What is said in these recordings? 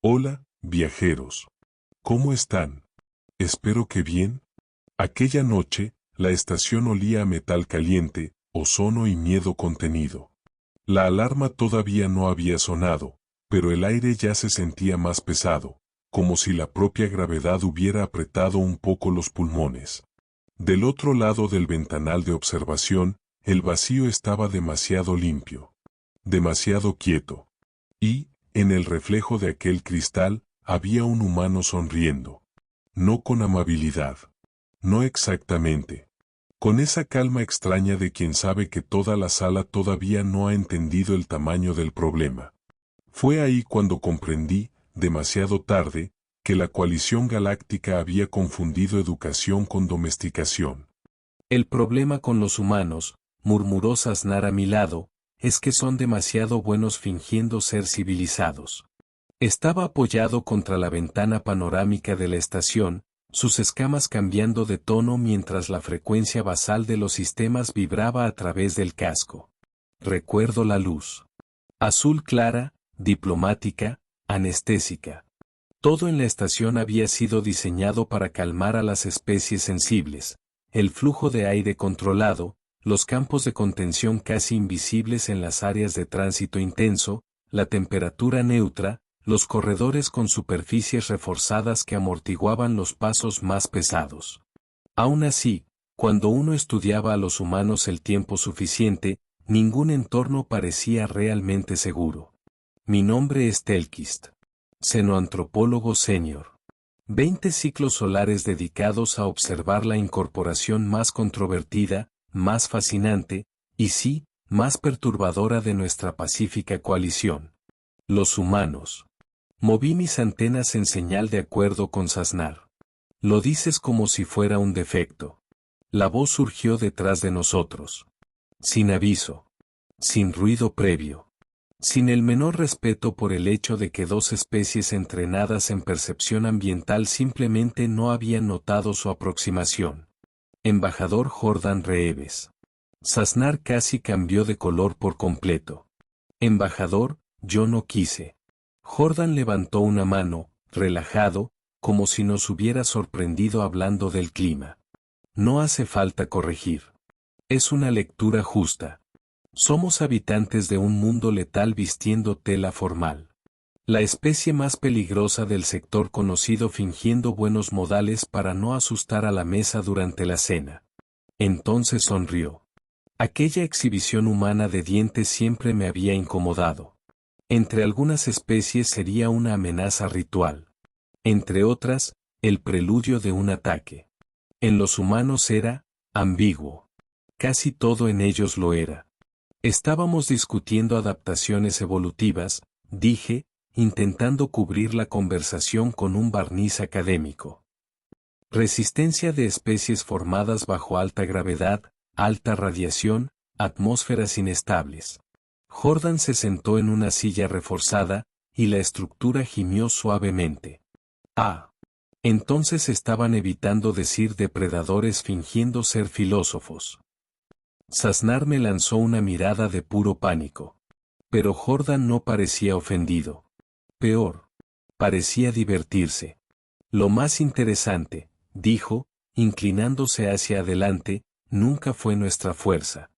Hola, viajeros. ¿Cómo están? Espero que bien. Aquella noche, la estación olía a metal caliente, ozono y miedo contenido. La alarma todavía no había sonado, pero el aire ya se sentía más pesado, como si la propia gravedad hubiera apretado un poco los pulmones. Del otro lado del ventanal de observación, el vacío estaba demasiado limpio, demasiado quieto. Y, en el reflejo de aquel cristal, había un humano sonriendo. No con amabilidad. No exactamente. Con esa calma extraña de quien sabe que toda la sala todavía no ha entendido el tamaño del problema. Fue ahí cuando comprendí, demasiado tarde, que la coalición galáctica había confundido educación con domesticación. El problema con los humanos, murmuró Sasnar a mi lado, es que son demasiado buenos fingiendo ser civilizados. Estaba apoyado contra la ventana panorámica de la estación, sus escamas cambiando de tono mientras la frecuencia basal de los sistemas vibraba a través del casco. Recuerdo la luz. Azul clara, diplomática, anestésica. Todo en la estación había sido diseñado para calmar a las especies sensibles. El flujo de aire controlado, los campos de contención casi invisibles en las áreas de tránsito intenso, la temperatura neutra, los corredores con superficies reforzadas que amortiguaban los pasos más pesados. Aún así, cuando uno estudiaba a los humanos el tiempo suficiente, ningún entorno parecía realmente seguro. Mi nombre es Telkist. Xenoantropólogo senior. 20 ciclos solares dedicados a observar la incorporación más controvertida, más fascinante, y sí, más perturbadora de nuestra pacífica coalición. Los humanos. Moví mis antenas en señal de acuerdo con Sasnar. Lo dices como si fuera un defecto. La voz surgió detrás de nosotros. Sin aviso. Sin ruido previo. Sin el menor respeto por el hecho de que dos especies entrenadas en percepción ambiental simplemente no habían notado su aproximación. Embajador Jordan Reeves. Sasnar casi cambió de color por completo. Embajador, yo no quise. Jordan levantó una mano, relajado, como si nos hubiera sorprendido hablando del clima. No hace falta corregir. Es una lectura justa. Somos habitantes de un mundo letal vistiendo tela formal. La especie más peligrosa del sector conocido fingiendo buenos modales para no asustar a la mesa durante la cena. Entonces sonrió. Aquella exhibición humana de dientes siempre me había incomodado. Entre algunas especies sería una amenaza ritual. Entre otras, el preludio de un ataque. En los humanos era ambiguo. Casi todo en ellos lo era. Estábamos discutiendo adaptaciones evolutivas, dije, intentando cubrir la conversación con un barniz académico. Resistencia de especies formadas bajo alta gravedad, alta radiación, atmósferas inestables. Jordan se sentó en una silla reforzada, y la estructura gimió suavemente. Ah. Entonces estaban evitando decir depredadores fingiendo ser filósofos. Sasnar me lanzó una mirada de puro pánico. Pero Jordan no parecía ofendido. Peor. Parecía divertirse. Lo más interesante, dijo, inclinándose hacia adelante, nunca fue nuestra fuerza.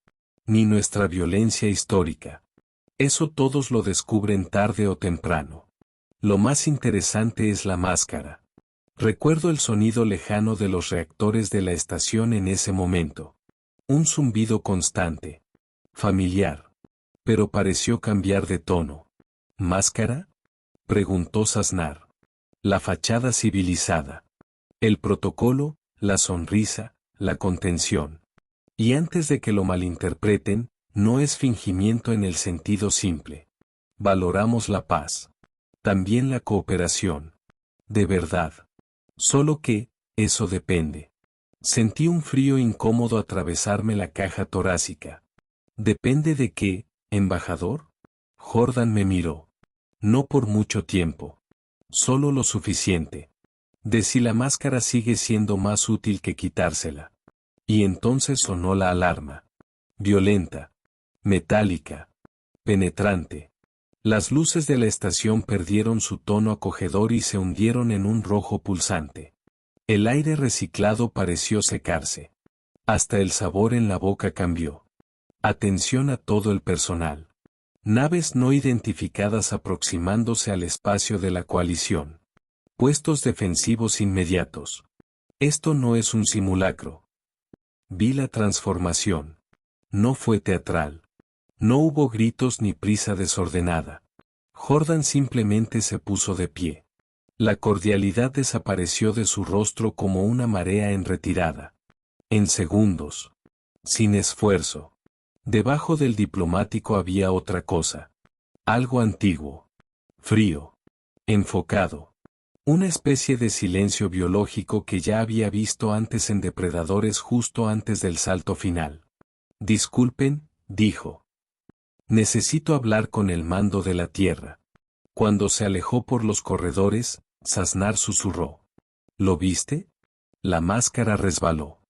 Ni nuestra violencia histórica. Eso todos lo descubren tarde o temprano. Lo más interesante es la máscara. Recuerdo el sonido lejano de los reactores de la estación en ese momento. Un zumbido constante. Familiar. Pero pareció cambiar de tono. ¿Máscara? Preguntó Sasnar. La fachada civilizada. El protocolo, la sonrisa, la contención. Y antes de que lo malinterpreten, no es fingimiento en el sentido simple. Valoramos la paz. También la cooperación. De verdad. Solo que, eso depende. Sentí un frío incómodo atravesarme la caja torácica. ¿Depende de qué, embajador? Jordan me miró. No por mucho tiempo. Solo lo suficiente. De si la máscara sigue siendo más útil que quitársela. Y entonces sonó la alarma. Violenta. Metálica. Penetrante. Las luces de la estación perdieron su tono acogedor y se hundieron en un rojo pulsante. El aire reciclado pareció secarse. Hasta el sabor en la boca cambió. Atención a todo el personal. Naves no identificadas aproximándose al espacio de la coalición. Puestos defensivos inmediatos. Esto no es un simulacro. Vi la transformación. No fue teatral. No hubo gritos ni prisa desordenada. Jordan simplemente se puso de pie. La cordialidad desapareció de su rostro como una marea en retirada. En segundos. Sin esfuerzo. Debajo del diplomático había otra cosa. Algo antiguo. Frío. Enfocado. Una especie de silencio biológico que ya había visto antes en depredadores justo antes del salto final. Disculpen, dijo. Necesito hablar con el mando de la Tierra. Cuando se alejó por los corredores, Sasnar susurró. ¿Lo viste? La máscara resbaló.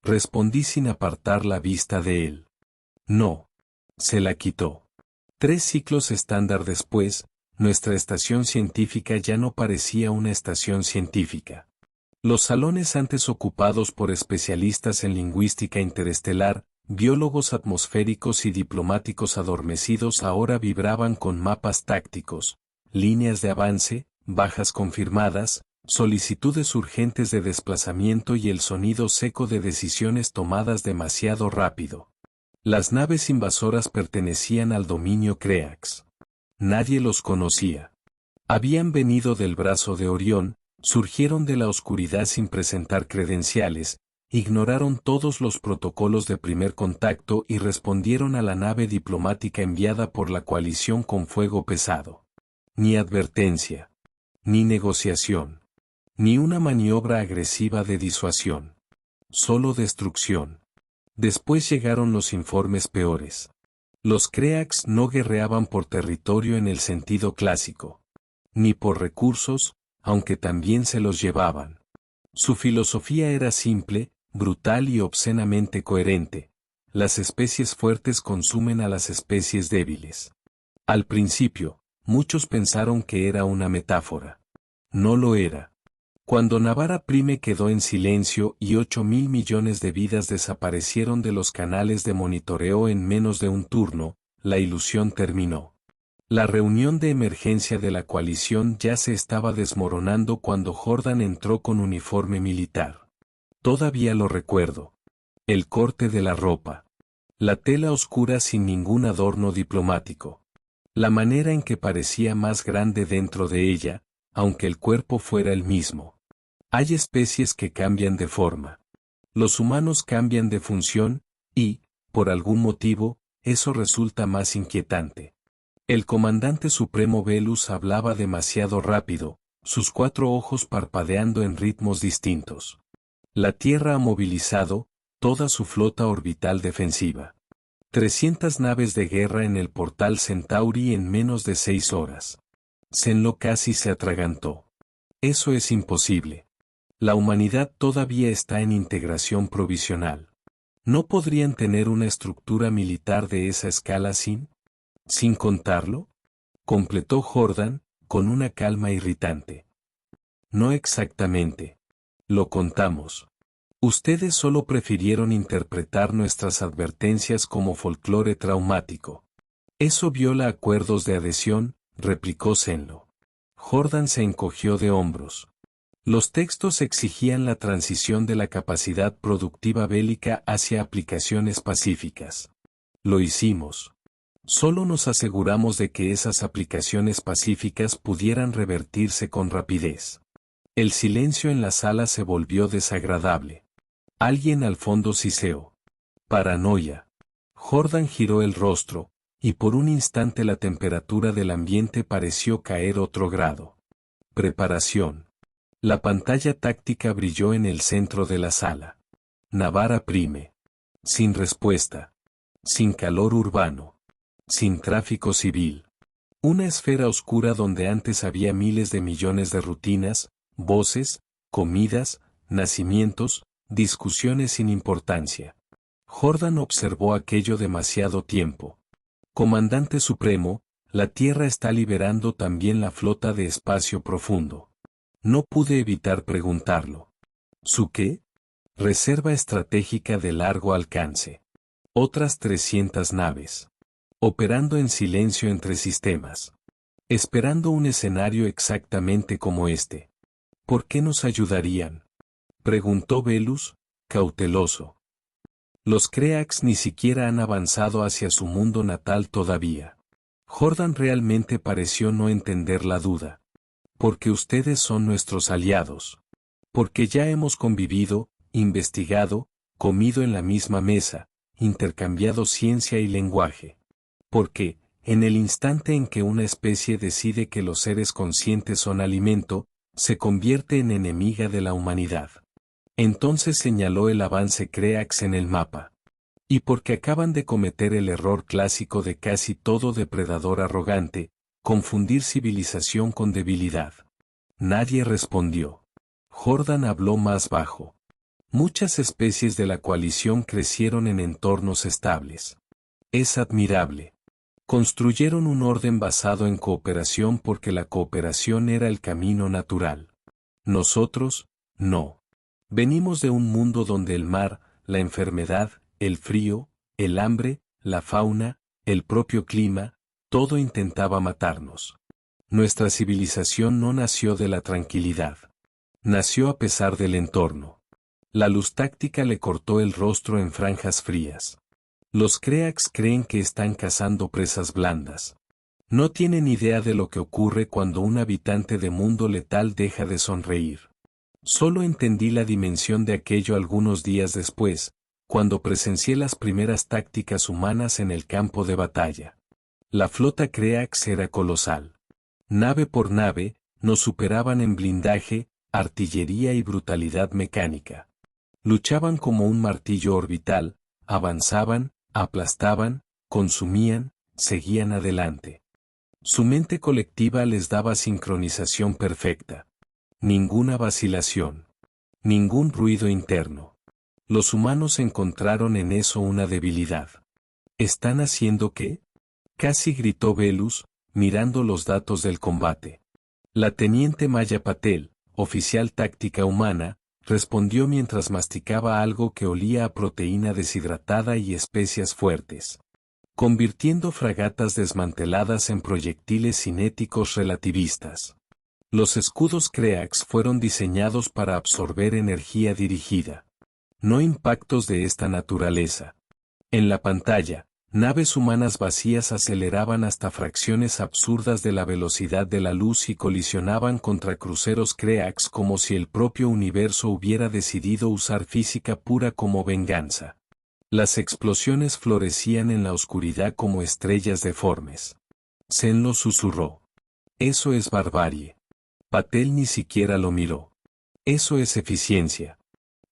Respondí sin apartar la vista de él. No. Se la quitó. 3 ciclos estándar después, nuestra estación científica ya no parecía una estación científica. Los salones antes ocupados por especialistas en lingüística interestelar, biólogos atmosféricos y diplomáticos adormecidos ahora vibraban con mapas tácticos, líneas de avance, bajas confirmadas, solicitudes urgentes de desplazamiento y el sonido seco de decisiones tomadas demasiado rápido. Las naves invasoras pertenecían al dominio Creax. Nadie los conocía. Habían venido del brazo de Orión, surgieron de la oscuridad sin presentar credenciales, ignoraron todos los protocolos de primer contacto y respondieron a la nave diplomática enviada por la coalición con fuego pesado. Ni advertencia. Ni negociación. Ni una maniobra agresiva de disuasión. Solo destrucción. Después llegaron los informes peores. Los Creax no guerreaban por territorio en el sentido clásico. Ni por recursos, aunque también se los llevaban. Su filosofía era simple, brutal y obscenamente coherente. Las especies fuertes consumen a las especies débiles. Al principio, muchos pensaron que era una metáfora. No lo era. Cuando Navara Prime quedó en silencio y 8.000 millones de vidas desaparecieron de los canales de monitoreo en menos de un turno, la ilusión terminó. La reunión de emergencia de la coalición ya se estaba desmoronando cuando Jordan entró con uniforme militar. Todavía lo recuerdo. El corte de la ropa. La tela oscura sin ningún adorno diplomático. La manera en que parecía más grande dentro de ella, aunque el cuerpo fuera el mismo. Hay especies que cambian de forma. Los humanos cambian de función, y, por algún motivo, eso resulta más inquietante. El comandante supremo Velus hablaba demasiado rápido, sus 4 ojos parpadeando en ritmos distintos. La Tierra ha movilizado toda su flota orbital defensiva. 300 naves de guerra en el portal Centauri en menos de 6 horas. Zenlo casi se atragantó. Eso es imposible. La humanidad todavía está en integración provisional. ¿No podrían tener una estructura militar de esa escala sin contarlo? Completó Jordan, con una calma irritante. No exactamente. Lo contamos. Ustedes solo prefirieron interpretar nuestras advertencias como folclore traumático. Eso viola acuerdos de adhesión, replicó Zenlo. Jordan se encogió de hombros. Los textos exigían la transición de la capacidad productiva bélica hacia aplicaciones pacíficas. Lo hicimos. Solo nos aseguramos de que esas aplicaciones pacíficas pudieran revertirse con rapidez. El silencio en la sala se volvió desagradable. Alguien al fondo siseó. Paranoia. Jordan giró el rostro, y por un instante la temperatura del ambiente pareció caer otro grado. Preparación. La pantalla táctica brilló en el centro de la sala. Navara Prime. Sin respuesta. Sin calor urbano. Sin tráfico civil. Una esfera oscura donde antes había miles de millones de rutinas, voces, comidas, nacimientos, discusiones sin importancia. Jordan observó aquello demasiado tiempo. Comandante Supremo, La Tierra está liberando también la flota de espacio profundo. No pude evitar preguntarlo. ¿Su qué? Reserva estratégica de largo alcance. Otras 300 naves. Operando en silencio entre sistemas. Esperando un escenario exactamente como este. ¿Por qué nos ayudarían? Preguntó Velus, cauteloso. Los Creax ni siquiera han avanzado hacia su mundo natal todavía. Jordan realmente pareció no entender la duda. Porque ustedes son nuestros aliados. Porque ya hemos convivido, investigado, comido en la misma mesa, intercambiado ciencia y lenguaje. Porque, en el instante en que una especie decide que los seres conscientes son alimento, se convierte en enemiga de la humanidad. Entonces señaló el avance Creax en el mapa. Y porque acaban de cometer el error clásico de casi todo depredador arrogante, confundir civilización con debilidad. Nadie respondió. Jordan habló más bajo. Muchas especies de la coalición crecieron en entornos estables. Es admirable. Construyeron un orden basado en cooperación porque la cooperación era el camino natural. Nosotros, no. Venimos de un mundo donde el mar, la enfermedad, el frío, el hambre, la fauna, el propio clima, todo intentaba matarnos. Nuestra civilización no nació de la tranquilidad. Nació a pesar del entorno. La luz táctica le cortó el rostro en franjas frías. Los Creax creen que están cazando presas blandas. No tienen idea de lo que ocurre cuando un habitante de mundo letal deja de sonreír. Solo entendí la dimensión de aquello algunos días después, cuando presencié las primeras tácticas humanas en el campo de batalla. La flota Creax era colosal. Nave por nave, nos superaban en blindaje, artillería y brutalidad mecánica. Luchaban como un martillo orbital, avanzaban, aplastaban, consumían, seguían adelante. Su mente colectiva les daba sincronización perfecta. Ninguna vacilación. Ningún ruido interno. Los humanos encontraron en eso una debilidad. ¿Están haciendo qué? Casi gritó Velus, mirando los datos del combate. La teniente Maya Patel, oficial táctica humana, respondió mientras masticaba algo que olía a proteína deshidratada y especias fuertes. Convirtiendo fragatas desmanteladas en proyectiles cinéticos relativistas. Los escudos Creax fueron diseñados para absorber energía dirigida. No impactos de esta naturaleza. En la pantalla, naves humanas vacías aceleraban hasta fracciones absurdas de la velocidad de la luz y colisionaban contra cruceros Creax como si el propio universo hubiera decidido usar física pura como venganza. Las explosiones florecían en la oscuridad como estrellas deformes. Zenlo susurró. Eso es barbarie. Patel ni siquiera lo miró. Eso es eficiencia.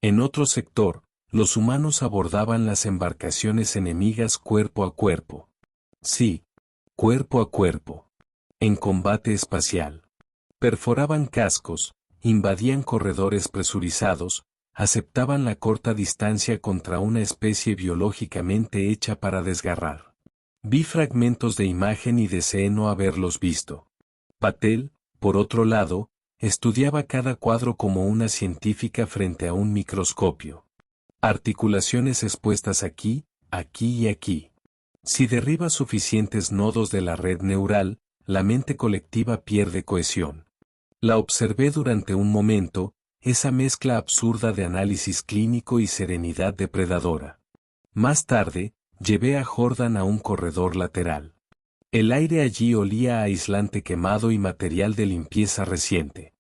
En otro sector, los humanos abordaban las embarcaciones enemigas cuerpo a cuerpo. Sí, cuerpo a cuerpo. En combate espacial. Perforaban cascos, invadían corredores presurizados, aceptaban la corta distancia contra una especie biológicamente hecha para desgarrar. Vi fragmentos de imagen y deseé no haberlos visto. Patel, por otro lado, estudiaba cada cuadro como una científica frente a un microscopio. Articulaciones expuestas aquí, aquí y aquí. Si derriba suficientes nodos de la red neural, la mente colectiva pierde cohesión. La observé durante un momento, esa mezcla absurda de análisis clínico y serenidad depredadora. Más tarde, llevé a Jordan a un corredor lateral. El aire allí olía a aislante quemado y material de limpieza reciente.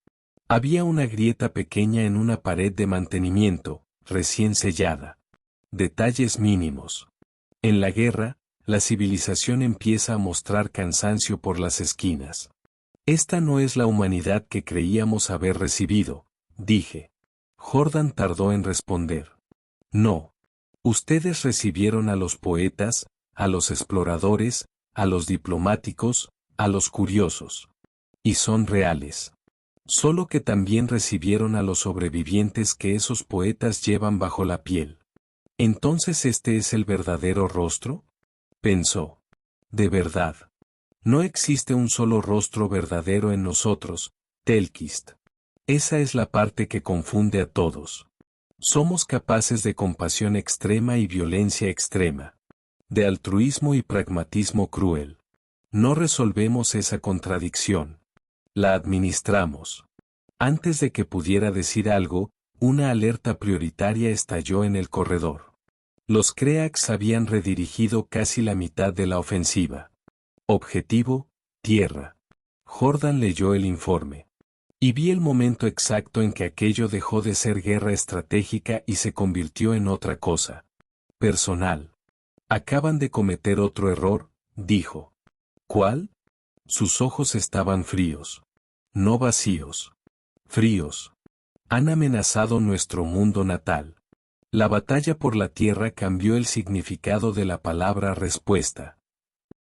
Había una grieta pequeña en una pared de mantenimiento, recién sellada. Detalles mínimos. En la guerra, la civilización empieza a mostrar cansancio por las esquinas. Esta no es la humanidad que creíamos haber recibido, dije. Jordan tardó en responder. No. Ustedes recibieron a los poetas, a los exploradores, a los diplomáticos, a los curiosos. Y son reales. Solo que también recibieron a los sobrevivientes que esos poetas llevan bajo la piel. ¿Entonces este es el verdadero rostro? Pensó. De verdad. No existe un solo rostro verdadero en nosotros, Telkist. Esa es la parte que confunde a todos. Somos capaces de compasión extrema y violencia extrema. De altruismo y pragmatismo cruel. No resolvemos esa contradicción. La administramos. Antes de que pudiera decir algo, una alerta prioritaria estalló en el corredor. Los Creax habían redirigido casi la mitad de la ofensiva. Objetivo, tierra. Jordan leyó el informe. Y vi el momento exacto en que aquello dejó de ser guerra estratégica y se convirtió en otra cosa. Personal. Acaban de cometer otro error, dijo. ¿Cuál? Sus ojos estaban fríos. No vacíos. Fríos. Han amenazado nuestro mundo natal. La batalla por la tierra cambió el significado de la palabra respuesta.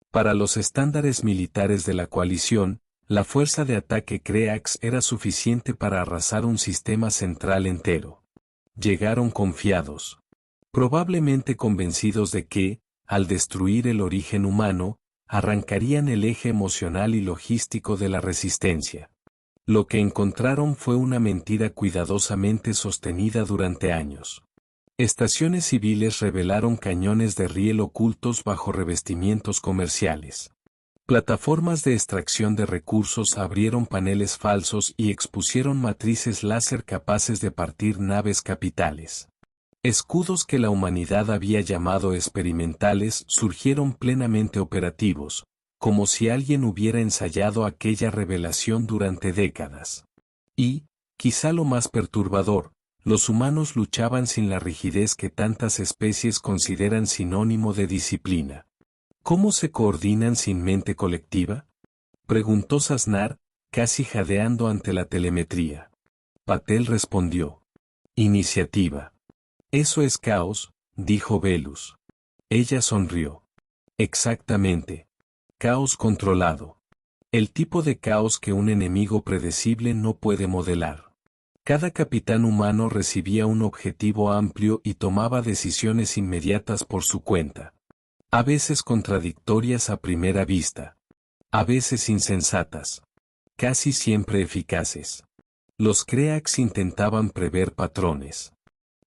Para los estándares militares de la coalición, la fuerza de ataque Creax era suficiente para arrasar un sistema central entero. Llegaron confiados. Probablemente convencidos de que, al destruir el origen humano, arrancarían el eje emocional y logístico de la resistencia. Lo que encontraron fue una mentira cuidadosamente sostenida durante años. Estaciones civiles revelaron cañones de riel ocultos bajo revestimientos comerciales. Plataformas de extracción de recursos abrieron paneles falsos y expusieron matrices láser capaces de partir naves capitales. Escudos que la humanidad había llamado experimentales surgieron plenamente operativos, como si alguien hubiera ensayado aquella revelación durante décadas. Y, quizá lo más perturbador, los humanos luchaban sin la rigidez que tantas especies consideran sinónimo de disciplina. ¿Cómo se coordinan sin mente colectiva? Preguntó Sasnar, casi jadeando ante la telemetría. Patel respondió. Iniciativa. Eso es caos, dijo Velus. Ella sonrió. Exactamente. Caos controlado. El tipo de caos que un enemigo predecible no puede modelar. Cada capitán humano recibía un objetivo amplio y tomaba decisiones inmediatas por su cuenta. A veces contradictorias a primera vista. A veces insensatas. Casi siempre eficaces. Los Creax intentaban prever patrones.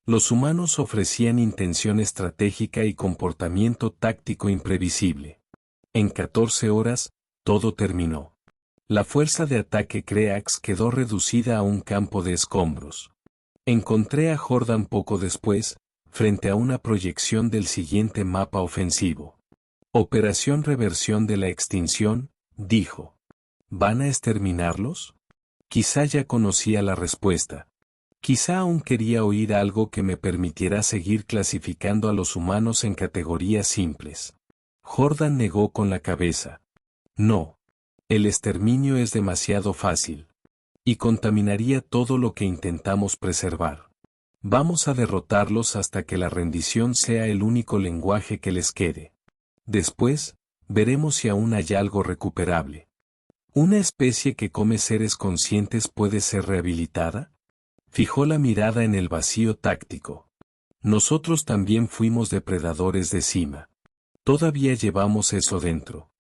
Los humanos ofrecían intención estratégica y comportamiento táctico imprevisible. En 14 horas, todo terminó. La fuerza de ataque Creax quedó reducida a un campo de escombros. Encontré a Jordan poco después, frente a una proyección del siguiente mapa ofensivo. Operación Reversión de la Extinción, dijo. ¿Van a exterminarlos? Quizá ya conocía la respuesta. Quizá aún quería oír algo que me permitiera seguir clasificando a los humanos en categorías simples. Jordan negó con la cabeza. No. El exterminio es demasiado fácil. Y contaminaría todo lo que intentamos preservar. Vamos a derrotarlos hasta que la rendición sea el único lenguaje que les quede. Después, veremos si aún hay algo recuperable. ¿Una especie que come seres conscientes puede ser rehabilitada? Fijó la mirada en el vacío táctico. Nosotros también fuimos depredadores de cima. Todavía llevamos eso dentro.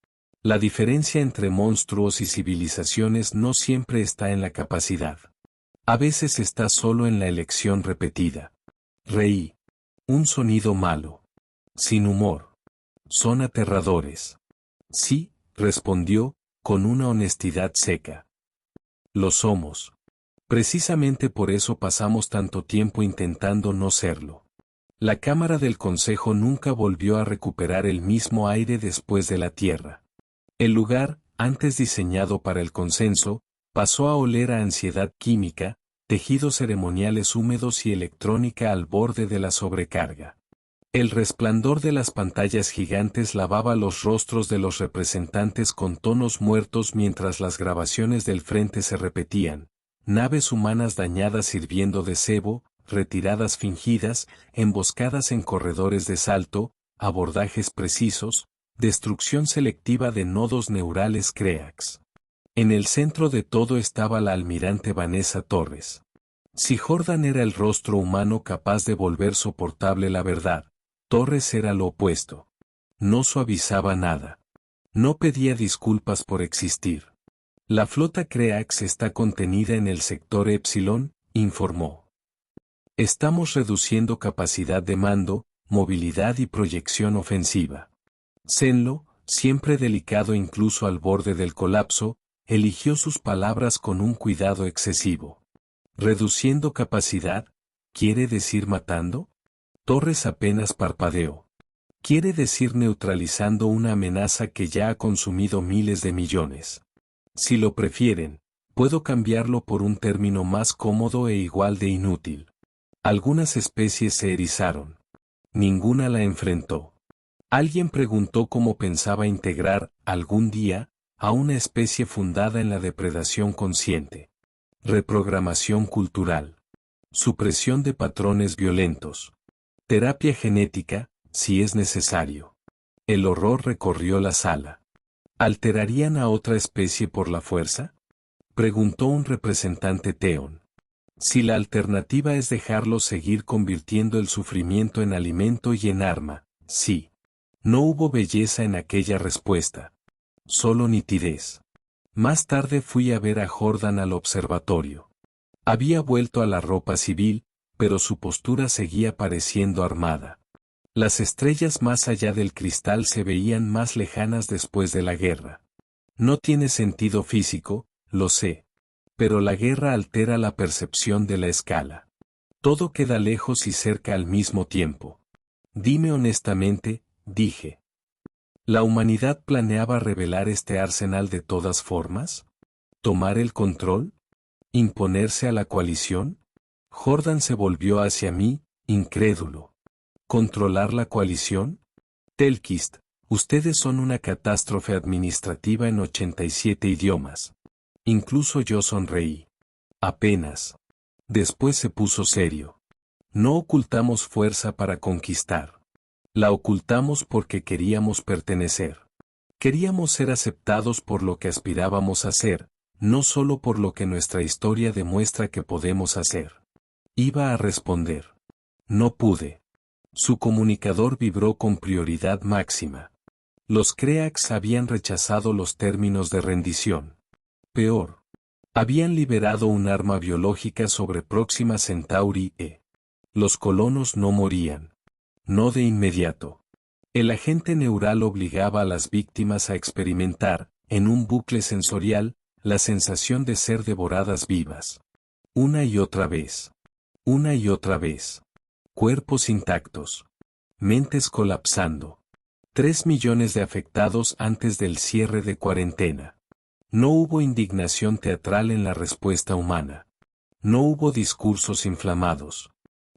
La diferencia entre monstruos y civilizaciones no siempre está en la capacidad. A veces está solo en la elección repetida. Reí. Un sonido malo. Sin humor. Son aterradores. Sí, respondió, con una honestidad seca. Lo somos. Precisamente por eso pasamos tanto tiempo intentando no serlo. La Cámara del Consejo nunca volvió a recuperar el mismo aire después de la Tierra. El lugar, antes diseñado para el consenso, pasó a oler a ansiedad química, tejidos ceremoniales húmedos y electrónica al borde de la sobrecarga. El resplandor de las pantallas gigantes lavaba los rostros de los representantes con tonos muertos mientras las grabaciones del frente se repetían. Naves humanas dañadas sirviendo de cebo, retiradas fingidas, emboscadas en corredores de salto, abordajes precisos, destrucción selectiva de nodos neurales Creax. En el centro de todo estaba la almirante Vanessa Torres. Si Jordan era el rostro humano capaz de volver soportable la verdad, Torres era lo opuesto. No suavizaba nada. No pedía disculpas por existir. La flota Creax está contenida en el sector Epsilon, informó. Estamos reduciendo capacidad de mando, movilidad y proyección ofensiva. Zenlo, siempre delicado incluso al borde del colapso, eligió sus palabras con un cuidado excesivo. ¿Reduciendo capacidad? ¿Quiere decir matando? Torres apenas parpadeó. Quiere decir neutralizando una amenaza que ya ha consumido miles de millones. Si lo prefieren, puedo cambiarlo por un término más cómodo e igual de inútil. Algunas especies se erizaron. Ninguna la enfrentó. Alguien preguntó cómo pensaba integrar, algún día, a una especie fundada en la depredación consciente. Reprogramación cultural. Supresión de patrones violentos. Terapia genética, si es necesario. El horror recorrió la sala. ¿Alterarían a otra especie por la fuerza? Preguntó un representante Theon. Si la alternativa es dejarlos seguir convirtiendo el sufrimiento en alimento y en arma, sí. No hubo belleza en aquella respuesta. Solo nitidez. Más tarde fui a ver a Jordan al observatorio. Había vuelto a la ropa civil, pero su postura seguía pareciendo armada. Las estrellas más allá del cristal se veían más lejanas después de la guerra. No tiene sentido físico, lo sé. Pero la guerra altera la percepción de la escala. Todo queda lejos y cerca al mismo tiempo. Dime honestamente, dije. ¿La humanidad planeaba revelar este arsenal de todas formas? ¿Tomar el control? ¿Imponerse a la coalición? Jordan se volvió hacia mí, incrédulo. ¿Controlar la coalición? Telkist, ustedes son una catástrofe administrativa en 87 idiomas. Incluso yo sonreí. Apenas. Después se puso serio. No ocultamos fuerza para conquistar. La ocultamos porque queríamos pertenecer. Queríamos ser aceptados por lo que aspirábamos a ser, no solo por lo que nuestra historia demuestra que podemos hacer. Iba a responder. No pude. Su comunicador vibró con prioridad máxima. Los Creax habían rechazado los términos de rendición. Peor. Habían liberado un arma biológica sobre Próxima Centauri e. Los colonos no morían. No de inmediato. El agente neural obligaba a las víctimas a experimentar, en un bucle sensorial, la sensación de ser devoradas vivas. Una y otra vez. Una y otra vez. Cuerpos intactos. Mentes colapsando. 3 millones de afectados antes del cierre de cuarentena. No hubo indignación teatral en la respuesta humana. No hubo discursos inflamados.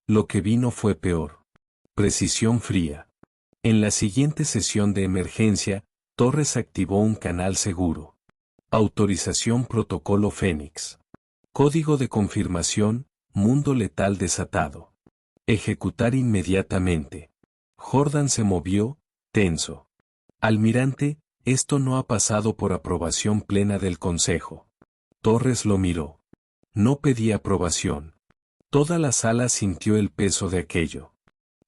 Lo que vino fue peor. Precisión fría. En la siguiente sesión de emergencia, Torres activó un canal seguro. Autorización Protocolo Fénix. Código de confirmación, mundo letal desatado. Ejecutar inmediatamente. Jordan se movió, tenso. Almirante, esto no ha pasado por aprobación plena del Consejo. Torres lo miró. No pedí aprobación. Toda la sala sintió el peso de aquello.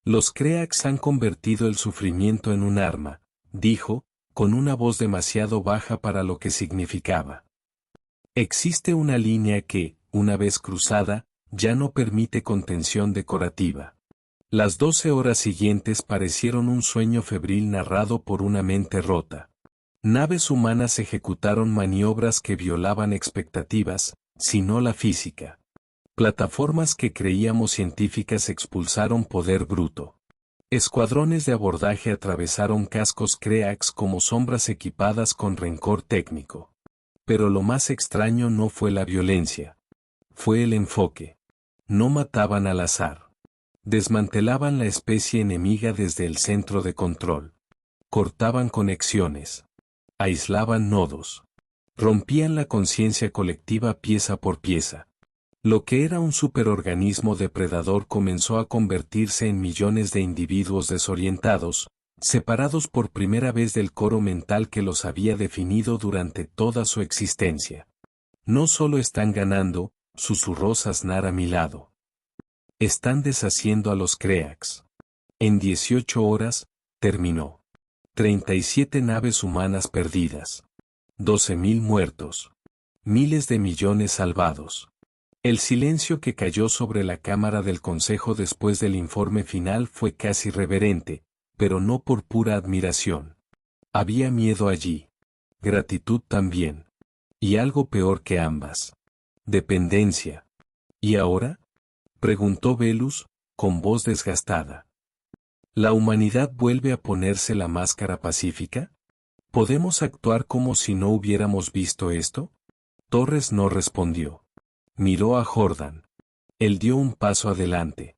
Los Creax han convertido el sufrimiento en un arma, dijo, con una voz demasiado baja para lo que significaba. Existe una línea que, una vez cruzada, ya no permite contención decorativa. Las 12 horas siguientes parecieron un sueño febril narrado por una mente rota. Naves humanas ejecutaron maniobras que violaban expectativas, si no la física. Plataformas que creíamos científicas expulsaron poder bruto. Escuadrones de abordaje atravesaron cascos Creax como sombras equipadas con rencor técnico. Pero lo más extraño no fue la violencia. Fue el enfoque. No mataban al azar. Desmantelaban la especie enemiga desde el centro de control. Cortaban conexiones. Aislaban nodos. Rompían la conciencia colectiva pieza por pieza. Lo que era un superorganismo depredador comenzó a convertirse en millones de individuos desorientados, separados por primera vez del coro mental que los había definido durante toda su existencia. No solo están ganando, susurró Sasnar a mi lado. Están deshaciendo a los Creax. En 18 horas, terminó. 37 naves humanas perdidas. 12.000 muertos. Miles de millones salvados. El silencio que cayó sobre la cámara del Consejo después del informe final fue casi reverente, pero no por pura admiración. Había miedo allí. Gratitud también. Y algo peor que ambas. Dependencia. ¿Y ahora? Preguntó Velus, con voz desgastada. ¿La humanidad vuelve a ponerse la máscara pacífica? ¿Podemos actuar como si no hubiéramos visto esto? Torres no respondió. Miró a Jordan. Él dio un paso adelante.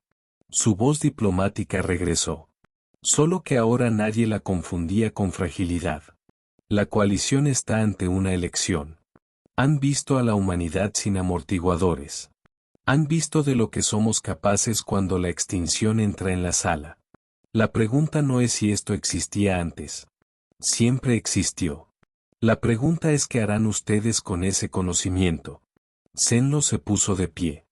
Su voz diplomática regresó. Solo que ahora nadie la confundía con fragilidad. La coalición está ante una elección. Han visto a la humanidad sin amortiguadores. Han visto de lo que somos capaces cuando la extinción entra en la sala. La pregunta no es si esto existía antes. Siempre existió. La pregunta es qué harán ustedes con ese conocimiento. Zenlo se puso de pie.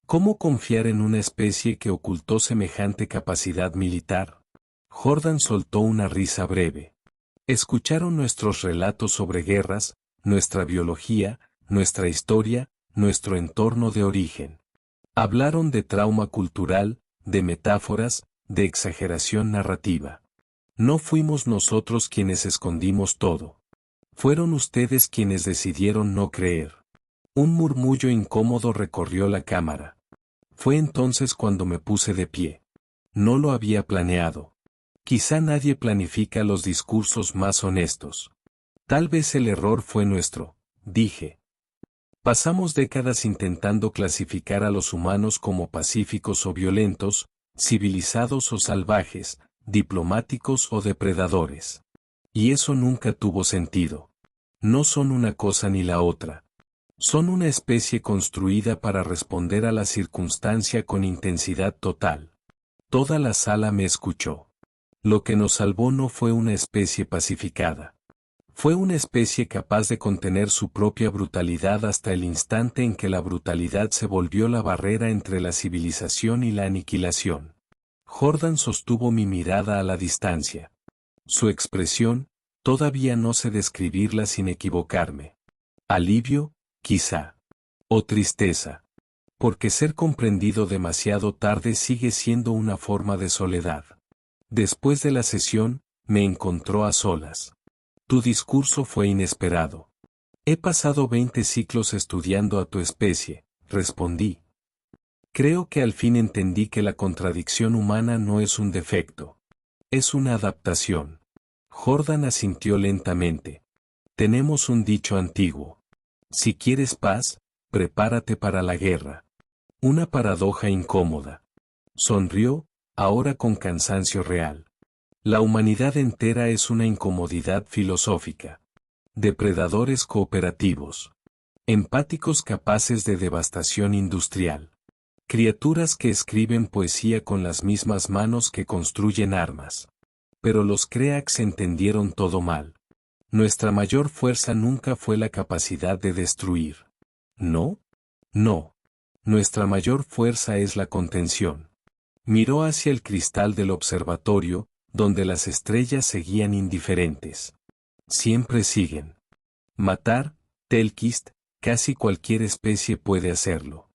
¿Cómo confiar en una especie que ocultó semejante capacidad militar? Jordan soltó una risa breve. Escucharon nuestros relatos sobre guerras, nuestra biología, nuestra historia, nuestro entorno de origen. Hablaron de trauma cultural, de metáforas, de exageración narrativa. No fuimos nosotros quienes escondimos todo. Fueron ustedes quienes decidieron no creer. Un murmullo incómodo recorrió la cámara. Fue entonces cuando me puse de pie. No lo había planeado. Quizá nadie planifica los discursos más honestos. Tal vez el error fue nuestro, dije. Pasamos décadas intentando clasificar a los humanos como pacíficos o violentos, civilizados o salvajes, diplomáticos o depredadores. Y eso nunca tuvo sentido. No son una cosa ni la otra. Son una especie construida para responder a la circunstancia con intensidad total. Toda la sala me escuchó. Lo que nos salvó no fue una especie pacificada. Fue una especie capaz de contener su propia brutalidad hasta el instante en que la brutalidad se volvió la barrera entre la civilización y la aniquilación. Jordan sostuvo mi mirada a la distancia. Su expresión, todavía no sé describirla sin equivocarme. Alivio, quizá. O tristeza. Porque ser comprendido demasiado tarde sigue siendo una forma de soledad. Después de la sesión, me encontró a solas. Tu discurso fue inesperado. He pasado 20 ciclos estudiando a tu especie, respondí. Creo que al fin entendí que la contradicción humana no es un defecto. Es una adaptación. Jordan asintió lentamente. Tenemos un dicho antiguo. Si quieres paz, prepárate para la guerra. Una paradoja incómoda. Sonrió, ahora con cansancio real. La humanidad entera es una incomodidad filosófica. Depredadores cooperativos. Empáticos capaces de devastación industrial. Criaturas que escriben poesía con las mismas manos que construyen armas. Pero los Creax entendieron todo mal. Nuestra mayor fuerza nunca fue la capacidad de destruir. ¿No? No. Nuestra mayor fuerza es la contención. Miró hacia el cristal del observatorio, donde las estrellas seguían indiferentes. Siempre siguen. Matar, Telquist, casi cualquier especie puede hacerlo.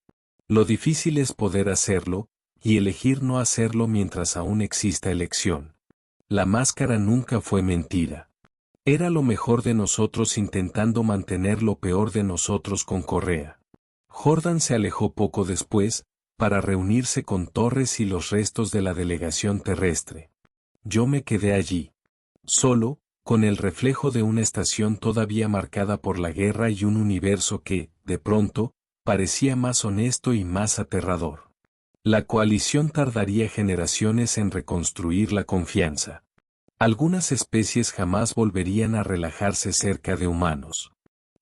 Lo difícil es poder hacerlo, y elegir no hacerlo mientras aún exista elección. La máscara nunca fue mentira. Era lo mejor de nosotros intentando mantener lo peor de nosotros con correa. Jordan se alejó poco después, para reunirse con Torres y los restos de la delegación terrestre. Yo me quedé allí. Solo, con el reflejo de una estación todavía marcada por la guerra y un universo que, de pronto, parecía más honesto y más aterrador. La coalición tardaría generaciones en reconstruir la confianza. Algunas especies jamás volverían a relajarse cerca de humanos.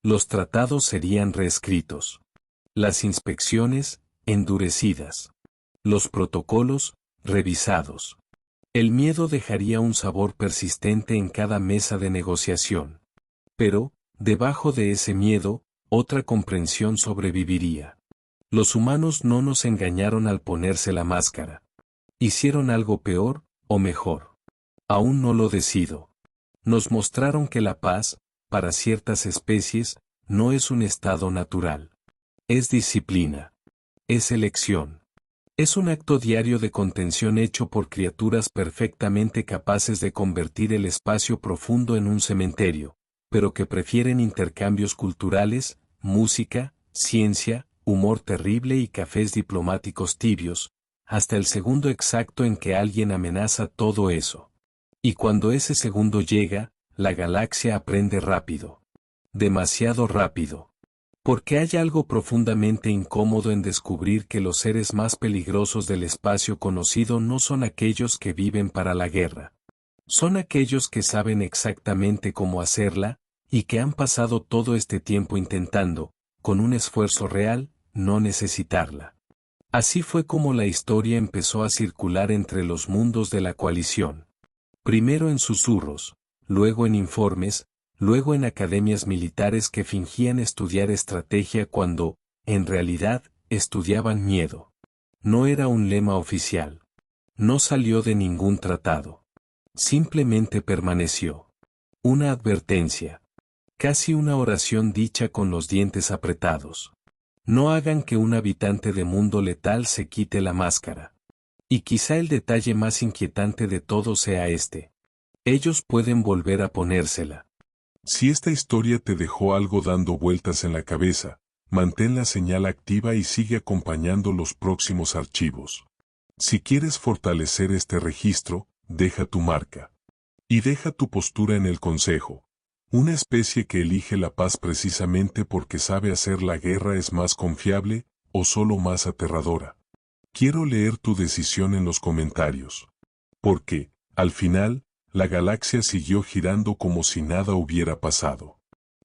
Los tratados serían reescritos. Las inspecciones, endurecidas. Los protocolos, revisados. El miedo dejaría un sabor persistente en cada mesa de negociación. Pero, debajo de ese miedo, otra comprensión sobreviviría. Los humanos no nos engañaron al ponerse la máscara. Hicieron algo peor, o mejor. Aún no lo decido. Nos mostraron que la paz, para ciertas especies, no es un estado natural. Es disciplina. Es elección. Es un acto diario de contención hecho por criaturas perfectamente capaces de convertir el espacio profundo en un cementerio, pero que prefieren intercambios culturales, música, ciencia, humor terrible y cafés diplomáticos tibios, hasta el segundo exacto en que alguien amenaza todo eso. Y cuando ese segundo llega, la galaxia aprende rápido. Demasiado rápido. Porque hay algo profundamente incómodo en descubrir que los seres más peligrosos del espacio conocido no son aquellos que viven para la guerra. Son aquellos que saben exactamente cómo hacerla, y que han pasado todo este tiempo intentando, con un esfuerzo real, no necesitarla. Así fue como la historia empezó a circular entre los mundos de la coalición. Primero en susurros, luego en informes, luego en academias militares que fingían estudiar estrategia cuando, en realidad, estudiaban miedo. No era un lema oficial. No salió de ningún tratado. Simplemente permaneció. Una advertencia. Casi una oración dicha con los dientes apretados. No hagan que un habitante de mundo letal se quite la máscara. Y quizá el detalle más inquietante de todo sea este. Ellos pueden volver a ponérsela. Si esta historia te dejó algo dando vueltas en la cabeza, mantén la señal activa y sigue acompañando los próximos archivos. Si quieres fortalecer este registro, deja tu marca. Y deja tu postura en el consejo. Una especie que elige la paz precisamente porque sabe hacer la guerra es más confiable, o solo más aterradora. Quiero leer tu decisión en los comentarios. Porque, al final, la galaxia siguió girando como si nada hubiera pasado.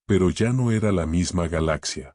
Pero ya no era la misma galaxia.